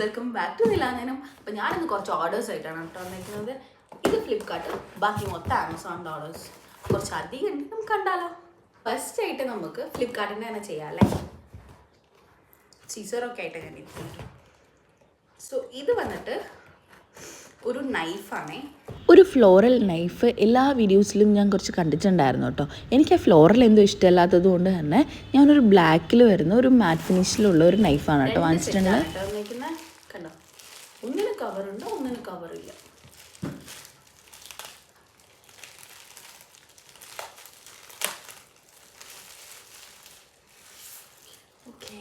Welcome back to നിലാനനം. അപ്പോൾ ഞാനിന്ന് കുറച്ച് ഓർഡേഴ്സ് ആയിട്ടാണ് കേട്ടോ വന്നിരിക്കുന്നത്. ഇത് ഫ്ലിപ്കാർട്ട്, ബാക്കി മൊത്തം ആമസോണിൻ്റെ ഓർഡേഴ്സ്. കുറച്ച് അധികം ഉണ്ട്, നമുക്ക് കണ്ടാലോ. ഫസ്റ്റ് ആയിട്ട് നമുക്ക് ഫ്ലിപ്കാർട്ടിൻ്റെ തന്നെ ചെയ്യാം അല്ലേ. സീസറൊക്കെ ആയിട്ട് ഞാൻ ഇരിക്കുന്നത്. സോ ഇത് വന്നിട്ട് ഒരു നൈഫാണേ, ഒരു ഫ്ലോറൽ നൈഫ്. എല്ലാ വീഡിയോസിലും ഞാൻ കുറച്ച് കണ്ടിട്ടുണ്ടായിരുന്നു കേട്ടോ. എനിക്ക് ആ ഫ്ലോറൽ എന്തോ ഇഷ്ടമല്ലാത്തത് കൊണ്ട് തന്നെ ഞാനൊരു ബ്ലാക്കിൽ വരുന്ന ഒരു മാറ്റ് ഫിനിഷിലുള്ള ഒരു നൈഫാണ് കേട്ടോ വാങ്ങിച്ചിട്ടുള്ളത്. കണ്ടോ, ഒന്നിന് കവറുണ്ട്, ഒന്നിന് കവറില്ല. ഓക്കേ,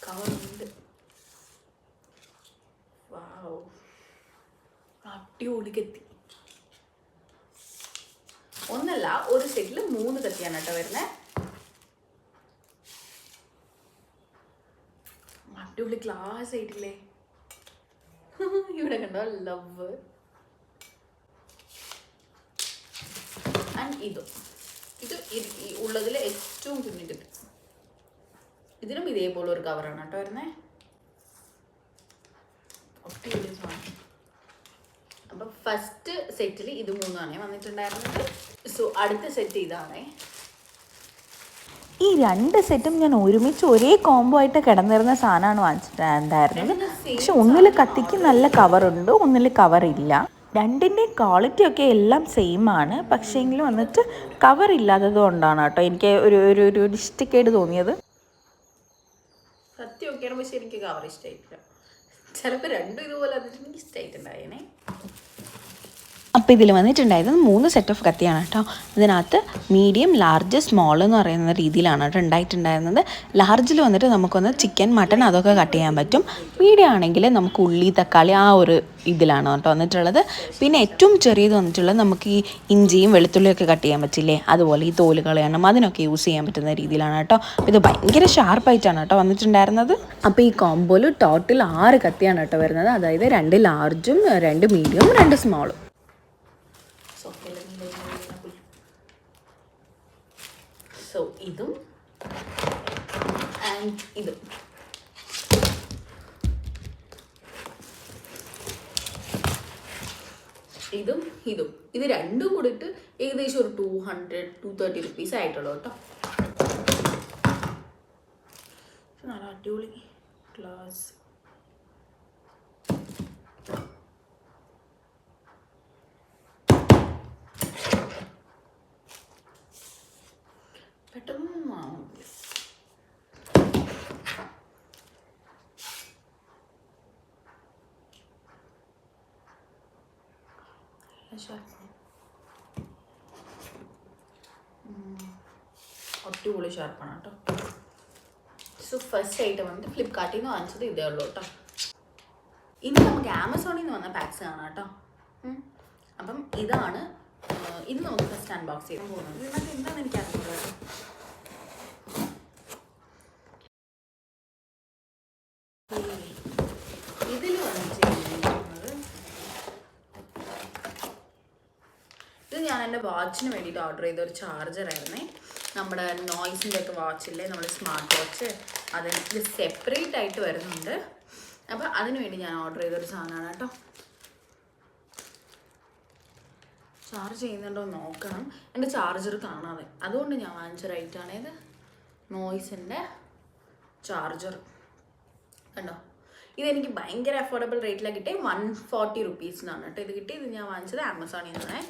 കവറുണ്ട്. വാവ്, അടിപൊളി കത്തി. ഒന്നല്ല, ഒരു സെറ്റിൽ 3 കത്തിയാണ് കേട്ടോ വരുന്നത്. അടിപൊളി ക്ലാസ് ആയിട്ടില്ലേ. ഇവിടെ കണ്ടോ, ലവ്. ആൻഡ് ഇത് ഉള്ളതിൽ ഏറ്റവും കുഞ്ഞു കത്തി. ഇതിനും ഇതേപോലെ ഒരു കവറാണ് കേട്ടോ വരുന്നത്. അടിപൊളി സാധനം. അപ്പം ഫസ്റ്റ് സെറ്റിൽ ഇത് 3 വന്നിട്ടുണ്ടായിരുന്നത്. സോ അടുത്ത സെറ്റ് ഇതാണേ. ഈ 2 സെറ്റും ഞാൻ ഒരുമിച്ച് ഒരേ കോംബോ ആയിട്ട് കിടന്നിരുന്ന സാധനമാണ് വാങ്ങിച്ചിട്ടുണ്ടായിരുന്നത്. പക്ഷെ ഒന്നിൽ കത്തിക്ക് നല്ല കവറുണ്ട്, ഒന്നിൽ കവറില്ല. രണ്ടിൻ്റെ ക്വാളിറ്റി ഒക്കെ എല്ലാം സെയിം ആണ്. പക്ഷേങ്കിലും വന്നിട്ട് കവർ ഇല്ലാത്തത് കൊണ്ടാണ് കേട്ടോ എനിക്ക് ഒരു ഇഷ്ടക്കേട് തോന്നിയത്. സത്യമൊക്കെയാണ്, പക്ഷെ എനിക്ക് കവർ ഇഷ്ടമായിട്ടില്ല. ചിലപ്പോൾ രണ്ടും ഇതുപോലെ വന്നിട്ട് എനിക്ക് ഇഷ്ടമായിട്ടുണ്ടായേനെ. അപ്പോൾ ഇതിൽ വന്നിട്ടുണ്ടായിരുന്നത് 3 സെറ്റ് ഓഫ് കത്തിയാണ് കേട്ടോ. ഇതിനകത്ത് മീഡിയം, ലാർജ്, സ്മോൾ എന്ന് പറയുന്ന രീതിയിലാണ് കേട്ടോ ഉണ്ടായിട്ടുണ്ടായിരുന്നത്. ലാർജിൽ വന്നിട്ട് നമുക്കൊന്ന് ചിക്കൻ, മട്ടൺ അതൊക്കെ കട്ട് ചെയ്യാൻ പറ്റും. മീഡിയം ആണെങ്കിൽ നമുക്ക് ഉള്ളി, തക്കാളി ആ ഒരു ഇതിലാണ് കേട്ടോ വന്നിട്ടുള്ളത്. പിന്നെ ഏറ്റവും ചെറിയത് വന്നിട്ടുള്ളത് നമുക്ക് ഈ ഇഞ്ചിയും വെളുത്തുള്ളിയൊക്കെ കട്ട് ചെയ്യാൻ പറ്റില്ലേ, അതുപോലെ ഈ തോല് കളയണം, അതിനൊക്കെ യൂസ് ചെയ്യാൻ പറ്റുന്ന രീതിയിലാണ് കേട്ടോ. ഇത് ഭയങ്കര ഷാർപ്പായിട്ടാണ് കേട്ടോ വന്നിട്ടുണ്ടായിരുന്നത്. അപ്പോൾ ഈ കോംബോയിൽ ടോട്ടൽ 6 കത്തിയാണ് കേട്ടോ വരുന്നത്. അതായത് 2 ലാർജും 2 മീഡിയവും 2 സ്മോളും. സോ ഇതും ആൻഡ് ഇതും. ഇത് രണ്ടും കൂടിയിട്ട് ഏകദേശം ഒരു 200-230 റുപ്പീസ് ആയിട്ടുള്ളൂ കേട്ടോ. നല്ല അടിപൊളി ഗ്ലാസ്. പെട്ടെന്ന് വാങ്ങില്ല. അടിപൊളി ഷാർപ്പാണ് കേട്ടോ. സോ ഫസ്റ്റ് ഐറ്റം വന്നിട്ട് ഫ്ലിപ്കാർട്ടിൽ നിന്ന് വാങ്ങിച്ചത് ഇതേ ഉള്ളൂ കേട്ടോ. ഇനി നമുക്ക് ആമസോണിൽ നിന്ന് വന്ന പാക്സ് കാണാം കേട്ടോ. അപ്പം ഇതാണ് ഇത് നമുക്ക് ഫസ്റ്റ് അൺബോക്സ് ചെയ്യാൻ പോകുന്നത്. ഇതിനകത്ത് എന്താണെന്ന് എനിക്ക് അറിയുന്നത്. ഇതിൽ വന്നിട്ടുള്ളത് ഇത് ഞാൻ എൻ്റെ വാച്ചിന് വേണ്ടിയിട്ട് ഓർഡർ ചെയ്ത ഒരു ചാർജറായിരുന്നേ. നമ്മുടെ നോയ്സിൻ്റെ ഒക്കെ വാച്ചില്ലേ, നമ്മുടെ സ്മാർട്ട് വാച്ച്, അതിന് ഇത് സെപ്പറേറ്റ് ആയിട്ട് വരുന്നുണ്ട്. അപ്പോൾ അതിന് വേണ്ടി ഞാൻ ഓർഡർ ചെയ്തൊരു സാധനമാണ് കേട്ടോ. ചാർജ് ചെയ്യുന്നുണ്ടോ നോക്കണം. എൻ്റെ ചാർജർ കാണാതെ, അതുകൊണ്ട് ഞാൻ വാങ്ങിച്ച റൈറ്റാണ് ഇത്. നോയ്സിൻ്റെ ചാർജർ കണ്ടോ. ഇതെനിക്ക് ഭയങ്കര അഫോർഡബിൾ റേറ്റിലാണ് കിട്ടിയത്. 140 റുപ്പീസിനാണ് കേട്ടോ ഇത് കിട്ടി. ഇത് ഞാൻ വാങ്ങിച്ചത് ആമസോണിൽ നിന്നാണ്.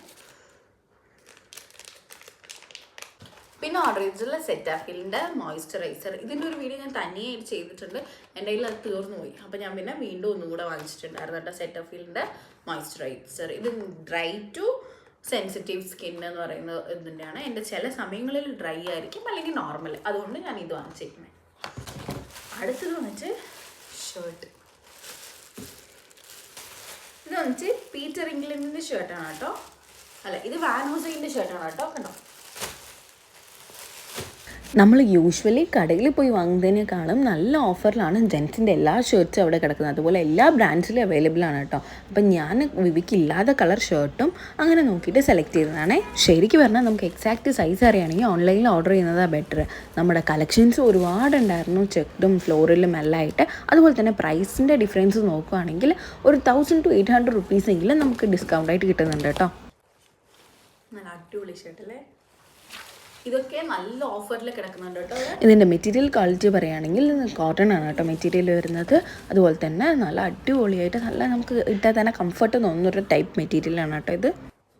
പിന്നെ ഓർഡർ ചെയ്തിട്ടുള്ള സെറ്റാഫിലിൻ്റെ മോയ്സ്ചറൈസർ. ഇതിൻ്റെ ഒരു വീഡിയോ ഞാൻ തനിയായിട്ട് ചെയ്തിട്ടുണ്ട്. എൻ്റെ കയ്യിൽ അത് തീർന്നു പോയി. അപ്പോൾ ഞാൻ പിന്നെ വീണ്ടും ഒന്നും കൂടെ വാങ്ങിച്ചിട്ടുണ്ടായിരുന്നു കേട്ടോ സെറ്റാഫിലിൻ്റെ മോയ്സ്ചറൈസർ. ഇത് ഡ്രൈ ടു സെൻസിറ്റീവ് സ്കിൻ എന്ന് പറയുന്ന ഇതിൻ്റെയാണ്. എൻ്റെ ചില സമയങ്ങളിൽ ഡ്രൈ ആയിരിക്കും, അല്ലെങ്കിൽ നോർമൽ. അതുകൊണ്ട് ഞാൻ ഇത് വാങ്ങിച്ചിരിക്കുന്നത്. അടുത്തത് വന്നിട്ട് ഷർട്ട്. ഇത് വന്നിട്ട് പീറ്റർ ഇംഗ്ലണ്ടിൻ്റെ ഷർട്ടാണ് കേട്ടോ. അല്ല, ഇത് വാൻ ഹുസൈൻ്റെ ഷർട്ടാണ് കേട്ടോ. കണ്ടോ, നമ്മൾ യൂഷ്വലി കടയിൽ പോയി വാങ്ങുന്നതിനേക്കാളും നല്ല ഓഫറിലാണ് ജെൻസിൻ്റെ എല്ലാ ഷർട്ട്സും അവിടെ കിടക്കുന്നത്. അതുപോലെ എല്ലാ ബ്രാൻഡ്സിലും അവൈലബിൾ ആണ് കേട്ടോ. അപ്പം ഞാൻ വിവിക്ക് ഇല്ലാത്ത കളർ ഷർട്ടും അങ്ങനെ നോക്കിയിട്ട് സെലക്ട് ചെയ്തതാണ്. ശരിക്കും പറഞ്ഞാൽ നമുക്ക് എക്സാക്റ്റ് സൈസ് അറിയുകയാണെങ്കിൽ ഓൺലൈനിൽ ഓർഡർ ചെയ്യുന്നതാണ് ബെറ്റർ. നമ്മുടെ കളക്ഷൻസ് ഒരുപാടുണ്ടായിരുന്നു, ചെക്ഡും ഫ്ലോറിലും എല്ലാം ആയിട്ട്. അതുപോലെ തന്നെ പ്രൈസിൻ്റെ ഡിഫറൻസ് നോക്കുകയാണെങ്കിൽ ഒരു 1000 to 800 റുപ്പീസെങ്കിലും നമുക്ക് ഡിസ്കൗണ്ട് ആയിട്ട് കിട്ടുന്നുണ്ട് കേട്ടോ. നല്ല അടിപൊളി ഷർട്ടല്ലേ, ഇതൊക്കെ നല്ല ഓഫറിൽ കിടക്കുന്നുണ്ട് കേട്ടോ. ഇതിൻ്റെ മെറ്റീരിയൽ ക്വാളിറ്റി പറയുകയാണെങ്കിൽ കോട്ടൺ ആണ് കേട്ടോ മെറ്റീരിയൽ വരുന്നത്. അതുപോലെ തന്നെ നല്ല അടിപൊളിയായിട്ട് നല്ല നമുക്ക് ഇട്ടാൽ തന്നെ കംഫർട്ട് തോന്നുന്നൊരു ടൈപ്പ് മെറ്റീരിയലാണ് കേട്ടോ ഇത്.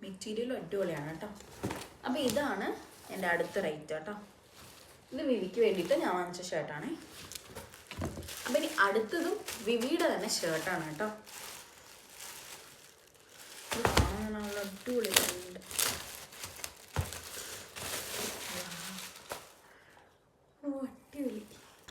മെറ്റീരിയലും അടിപൊളിയാണ് കേട്ടോ. അപ്പോൾ ഇതാണ് എൻ്റെ അടുത്ത റേറ്റ് കേട്ടോ. ഇത് വിവിക്ക് വേണ്ടിയിട്ട് ഞാൻ വാങ്ങിച്ച ഷർട്ടാണേ. അപ്പം ഇനി അടുത്തതും വിവിയുടെ തന്നെ ഷർട്ടാണ് കേട്ടോ. ഇത് കാണാൻ നല്ല അടിപൊളിയായിട്ടുണ്ട്.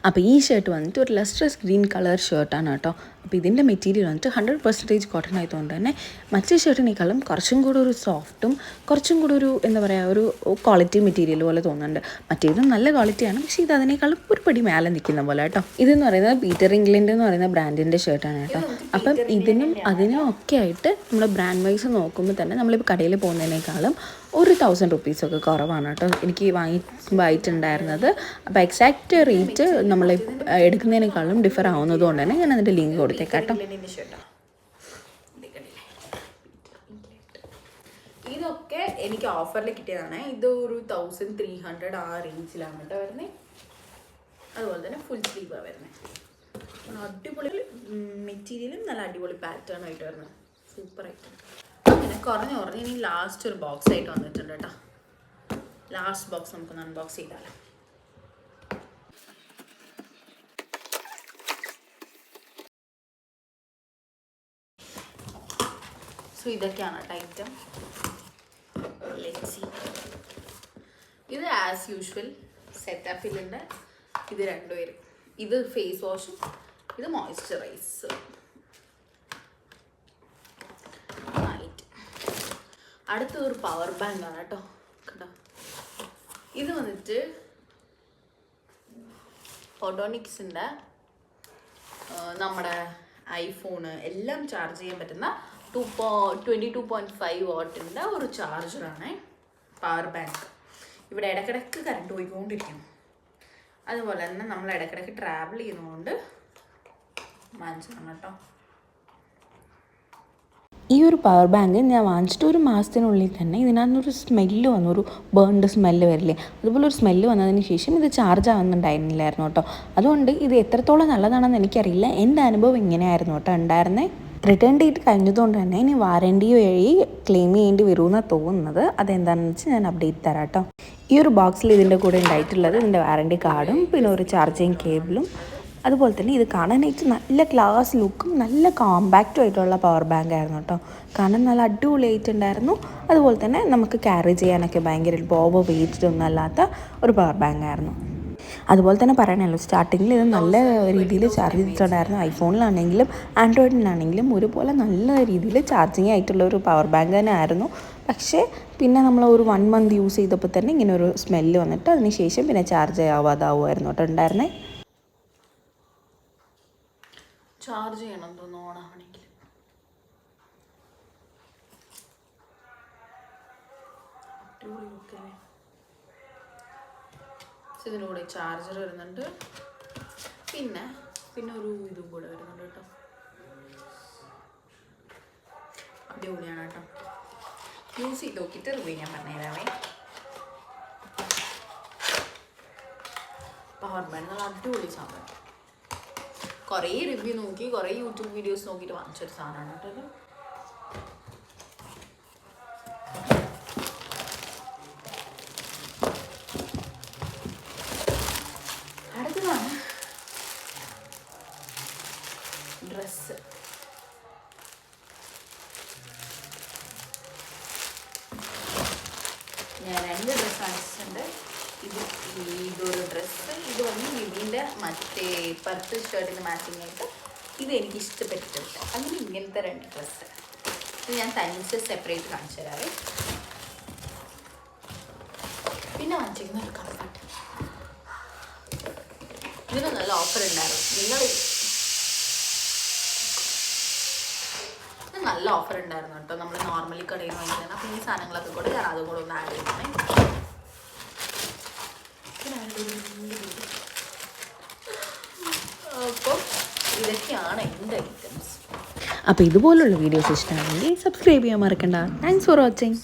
അപ്പോൾ ഈ ഷർട്ട് വന്നിട്ട് ഒരു ലസ്ട്രസ് ഗ്രീൻ കളർ ഷർട്ടാണ് കേട്ടോ. അപ്പോൾ ഇതിൻ്റെ മെറ്റീരിയൽ വന്നിട്ട് 100% കോട്ടൺ ആയതുകൊണ്ട് തന്നെ മറ്റേ ഷർട്ടിനേക്കാളും കുറച്ചും കൂടെ ഒരു സോഫ്റ്റും കുറച്ചും കൂടെ ഒരു എന്താ പറയുക ഒരു ക്വാളിറ്റി മെറ്റീരിയൽ പോലെ തോന്നുന്നുണ്ട്. മറ്റേതും നല്ല ക്വാളിറ്റിയാണ്, പക്ഷേ ഇത് അതിനേക്കാളും ഒരു പടി മേലെ നിൽക്കുന്ന പോലെ കേട്ടോ. ഇതെന്ന് പറയുന്നത് പീറ്റർ ഇംഗ്ലണ്ട് എന്ന് പറയുന്ന ബ്രാൻഡിൻ്റെ ഷർട്ടാണ് കേട്ടോ. അപ്പം ഇതിനും അതിനും ഒക്കെ ആയിട്ട് നമ്മൾ ബ്രാൻഡ് വൈസ് നോക്കുമ്പോൾ തന്നെ നമ്മളിപ്പോൾ കടയിൽ പോകുന്നതിനേക്കാളും ഒരു 1000 റുപ്പീസൊക്കെ കുറവാണ് കേട്ടോ എനിക്ക് വാങ്ങിയിട്ടുണ്ടായിരുന്നത്. അപ്പോൾ എക്സാക്റ്റ് റേറ്റ് നമ്മൾ എടുക്കുന്നതിനേക്കാളും ഡിഫർ ആവുന്നത് കൊണ്ട് തന്നെ ഞാൻ അതിൻ്റെ ലിങ്ക് കൊടുത്തേക്കാം കേട്ടോ. ഇതൊക്കെ എനിക്ക് ഓഫറിൽ കിട്ടിയതാണ്. ഇത് ഒരു 1300 ആ റേഞ്ചിലാണ് കേട്ടോ വരുന്നത്. അതുപോലെ തന്നെ ഫുൾ സ്ലീവാണ് വരുന്നത്. അടിപൊളി മെറ്റീരിയലും നല്ല അടിപൊളി പാറ്റേൺ ആയിട്ട് വരുന്നത്, സൂപ്പറായിട്ട്. അങ്ങനെ കുറഞ്ഞ് ഇനി ലാസ്റ്റ് ഒരു ബോക്സ് ആയിട്ട് വന്നിട്ടുണ്ട് കേട്ടോ. ലാസ്റ്റ് ബോക്സ് നമുക്കൊന്ന് അൺബോക്സ് ചെയ്താലോ. സോ ഇതൊക്കെയാണ് കേട്ടോ ഐറ്റം. ഇത് ആസ് യൂഷ്വൽ സെറ്റാഫിലിൻ്റെ ഇത് രണ്ടുപേരും. ഇത് ഫേസ് വാഷും ഇത് മോയ്സ്ചറൈസർ. അടുത്തത് ഒരു പവർ ബാങ്ക് ആണ് കേട്ടോ. കേട്ടോ ഇത് വന്നിട്ട് ഫോട്ടോണിക്സിൻ്റെ നമ്മുടെ ഐഫോണ് എല്ലാം ചാർജ് ചെയ്യാൻ പറ്റുന്ന 22.5 വാട്ടിൻ്റെ ഒരു ചാർജറാണ് പവർ ബാങ്ക്. ഇവിടെ ഇടയ്ക്കിടയ്ക്ക് കറണ്ട് പോയിക്കൊണ്ടിരിക്കണം. അതുപോലെ തന്നെ നമ്മൾ ഇടയ്ക്കിടയ്ക്ക് ട്രാവൽ ചെയ്യുന്നതുകൊണ്ട് വാങ്ങിച്ചതാണ് കേട്ടോ. ഈ ഒരു പവർ ബാങ്ക് ഞാൻ വാങ്ങിച്ചിട്ട് ഒരു മാസത്തിനുള്ളിൽ തന്നെ ഇതിനകത്തൊരു സ്മെല്ല് വന്നു, ഒരു ബേൺഡ് സ്മെല്ല് വരില്ലേ, അതുപോലെ ഒരു സ്മെല്ല് വന്നതിന് ശേഷം ഇത് ചാർജ് ആവുന്നുണ്ടായിരുന്നില്ലായിരുന്നു കേട്ടോ. അതുകൊണ്ട് ഇത് എത്രത്തോളം നല്ലതാണെന്ന് എനിക്കറിയില്ല. എൻ്റെ അനുഭവം ഇങ്ങനെയായിരുന്നു കേട്ടോ ഉണ്ടായിരുന്നേ. റിട്ടേൺ ഡേറ്റ് കഴിഞ്ഞതുകൊണ്ട് തന്നെ ഇനി വാറണ്ടി വഴി ക്ലെയിം ചെയ്യേണ്ടി വരുമെന്നാണ് തോന്നുന്നത്. അതെന്താണെന്ന് വെച്ചാൽ ഞാൻ അപ്ഡേറ്റ് തരാം കേട്ടോ. ഈ ഒരു ബോക്സിൽ ഇതിൻ്റെ കൂടെ ഉണ്ടായിട്ടുള്ളത് ഇതിൻ്റെ വാറണ്ടി കാർഡും പിന്നെ ഒരു ചാർജിങ് കേബിളും. അതുപോലെ തന്നെ ഇത് കാണാനായിട്ട് നല്ല ക്ലാസ് ലുക്കും നല്ല കോമ്പാക്റ്റും ആയിട്ടുള്ള പവർ ബാങ്ക് ആയിരുന്നു കേട്ടോ. കാണാൻ നല്ല അടിപൊളിയായിട്ടുണ്ടായിരുന്നു. അതുപോലെ തന്നെ നമുക്ക് ക്യാരി ചെയ്യാനൊക്കെ ഭയങ്കര ഓവർ വെയിറ്റ് ഒന്നും അല്ലാത്ത ഒരു പവർ ബാങ്ക് ആയിരുന്നു. അതുപോലെ തന്നെ പറയണമല്ലോ, സ്റ്റാർട്ടിങ്ങിൽ ഇത് നല്ല രീതിയിൽ ചാർജ് ചെയ്തിട്ടുണ്ടായിരുന്നു. ഐഫോണിലാണെങ്കിലും ആൻഡ്രോയിഡിലാണെങ്കിലും ഒരുപോലെ നല്ല രീതിയിൽ ചാർജിങ് ആയിട്ടുള്ള ഒരു പവർ ബാങ്ക് തന്നെ ആയിരുന്നു. പക്ഷേ പിന്നെ നമ്മൾ ഒരു 1 month യൂസ് ചെയ്തപ്പോൾ തന്നെ ഇങ്ങനെ ഒരു സ്മെല്ല് വന്നിട്ട് അതിന് ശേഷം പിന്നെ ചാർജ് ആവാതാവുമായിരുന്നു കേട്ടോ ഉണ്ടായിരുന്നേ. ചാർജ് ചെയ്യണം തോന്നുന്നു ഓണാവണമെങ്കിൽ. ഇതിൻ്റെ കൂടെ ചാർജർ വരുന്നുണ്ട്, പിന്നെ ഒരു ഇതും കൂടെ വരുന്നുണ്ട് കേട്ടോ. അടിപൊളിയാണ് കേട്ടോ. യൂസ് ചെയ്ത് നോക്കിയിട്ട് റിവ്യൂ ഞാൻ പറഞ്ഞുതരാമേ. പവർ ബാങ്ക് നല്ല അടിപൊളി സാധനം. കുറേ റിവ്യൂ നോക്കി കുറേ യൂട്യൂബ് വീഡിയോസ് നോക്കിയിട്ട് വാങ്ങിച്ചൊരു സാധനമാണ് കേട്ടോ. അടുത്തതാണ് ഡ്രസ്സ്. ഞാൻ 2 ഡ്രസ്സ് വാങ്ങിച്ചിട്ടുണ്ട്. ഇതൊരു ഡ്രസ്സ്, ഇത് വന്ന് വിവിൻ്റെ മറ്റേ പർപ്പിൾ ഷർട്ടിന് മാച്ചിങ് ആയിട്ട് ഇത് എനിക്ക് ഇഷ്ടപ്പെട്ടിട്ടുണ്ട്. അങ്ങനെ ഇങ്ങനത്തെ 2 ഡ്രസ്സ് ഇത് ഞാൻ തനിച്ച് സെപ്പറേറ്റ് കാണിച്ചു തരാവേ. പിന്നെ വാങ്ങിച്ചിരിക്കുന്ന ഒരു കംഫർട്ട്. ഇതിന് നല്ല ഓഫർ ഉണ്ടായിരുന്നു. നല്ല ഓഫർ ഉണ്ടായിരുന്നു കേട്ടോ. നമ്മൾ നോർമലി കടയിൽ നിന്ന് വാങ്ങിക്കണം. അപ്പോൾ ഈ സാധനങ്ങളൊക്കെ കൂടെ ഞാൻ അതും കൂടെ ഒന്ന് ആഡ് ചെയ്യണേ. അപ്പോൾ ഇതൊക്കെയാണ് എൻ്റെ ഐറ്റംസ്. അപ്പോൾ ഇതുപോലുള്ള വീഡിയോസ് ഇഷ്ടമാണെങ്കിൽ സബ്സ്ക്രൈബ് ചെയ്യാൻ മറക്കണ്ട. Thanks for watching.